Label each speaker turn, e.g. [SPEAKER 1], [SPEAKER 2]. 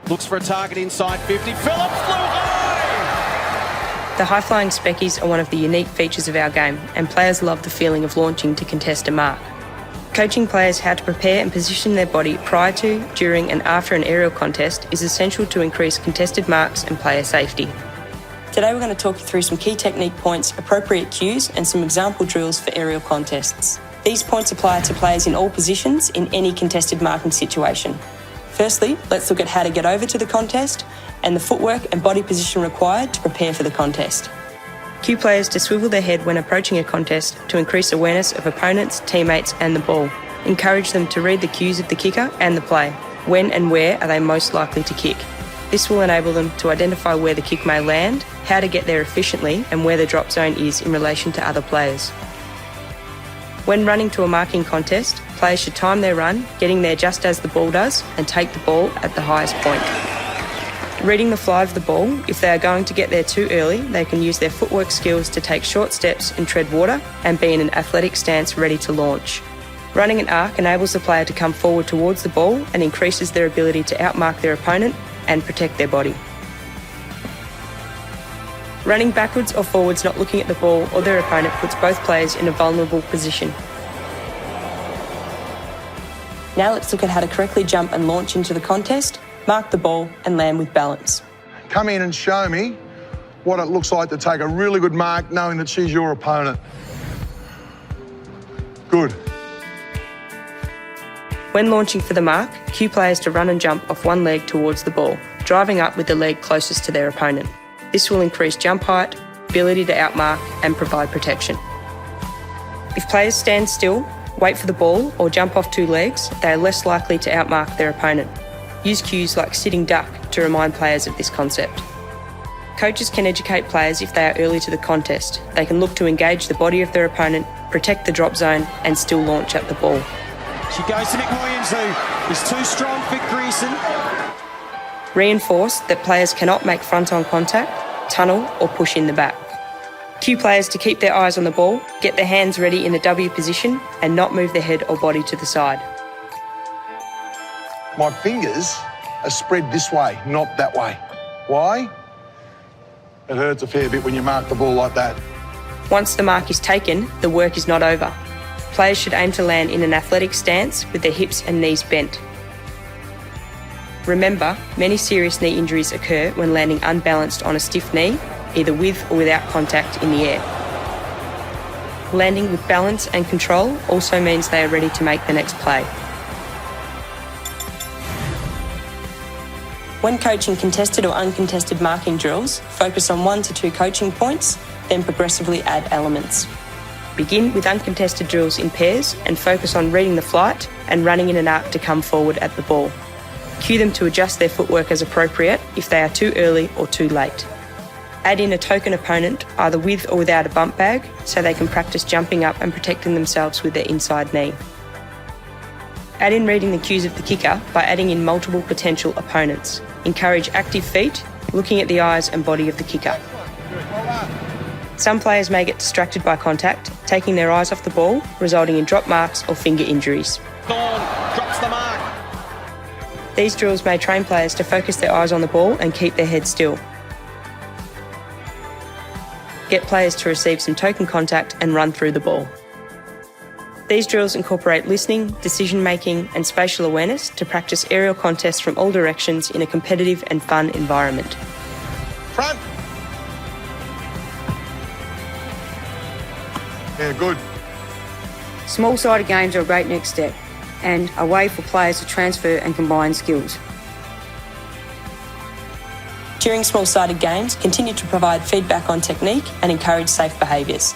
[SPEAKER 1] Looks for a target inside 50. Phillips flew high!
[SPEAKER 2] The high-flying speckies are one of the unique features of our game, and players love the feeling of launching to contest a mark. Coaching players how to prepare and position their body prior to, during and after an aerial contest is essential to increase contested marks and player safety. Today we're going to talk you through some key technique points, appropriate cues and some example drills for aerial contests. These points apply to players in all positions in any contested marking situation. Firstly, let's look at how to get over to the contest and the footwork and body position required to prepare for the contest. Cue players to swivel their head when approaching a contest to increase awareness of opponents, teammates and the ball. Encourage them to read the cues of the kicker and the play. When and where are they most likely to kick? This will enable them to identify where the kick may land, how to get there efficiently and where the drop zone is in relation to other players. When running to a marking contest, players should time their run, getting there just as the ball does, and take the ball at the highest point. Reading the fly of the ball, if they are going to get there too early, they can use their footwork skills to take short steps and tread water and be in an athletic stance ready to launch. Running an arc enables the player to come forward towards the ball and increases their ability to outmark their opponent and protect their body. Running backwards or forwards not looking at the ball or their opponent puts both players in a vulnerable position. Now let's look at how to correctly jump and launch into the contest, mark the ball and land with balance.
[SPEAKER 3] Come in and show me what it looks like to take a really good mark knowing that she's your opponent. Good.
[SPEAKER 2] When launching for the mark, cue players to run and jump off one leg towards the ball, driving up with the leg closest to their opponent. This will increase jump height, ability to outmark and provide protection. If players stand still, wait for the ball or jump off two legs, they are less likely to outmark their opponent. Use cues like sitting duck to remind players of this concept. Coaches can educate players if they are early to the contest. They can look to engage the body of their opponent, protect the drop zone and still launch at the ball.
[SPEAKER 1] She goes to Nick Williams, who is too strong for Greason.
[SPEAKER 2] Reinforce that players cannot make front-on contact, tunnel or push in the back. Cue players to keep their eyes on the ball, get their hands ready in the W position and not move their head or body to the side.
[SPEAKER 3] My fingers are spread this way, not that way. Why? It hurts a fair bit when you mark the ball like that.
[SPEAKER 2] Once the mark is taken, the work is not over. Players should aim to land in an athletic stance with their hips and knees bent. Remember, many serious knee injuries occur when landing unbalanced on a stiff knee, either with or without contact in the air. Landing with balance and control also means they are ready to make the next play. When coaching contested or uncontested marking drills, focus on 1 to 2 coaching points, then progressively add elements. Begin with uncontested drills in pairs and focus on reading the flight and running in an arc to come forward at the ball. Cue them to adjust their footwork as appropriate if they are too early or too late. Add in a token opponent, either with or without a bump bag, so they can practice jumping up and protecting themselves with their inside knee. Add in reading the cues of the kicker by adding in multiple potential opponents. Encourage active feet, looking at the eyes and body of the kicker. Some players may get distracted by contact, taking their eyes off the ball, resulting in drop marks or finger injuries.
[SPEAKER 1] Thorn drops the mark.
[SPEAKER 2] These drills may train players to focus their eyes on the ball and keep their head still. Get players to receive some token contact and run through the ball. These drills incorporate listening, decision-making and spatial awareness to practice aerial contests from all directions in a competitive and fun environment.
[SPEAKER 3] Front. Yeah, good.
[SPEAKER 4] Small-sided games are a great next step and a way for players to transfer and combine skills.
[SPEAKER 2] During small-sided games, continue to provide feedback on technique and encourage safe behaviours.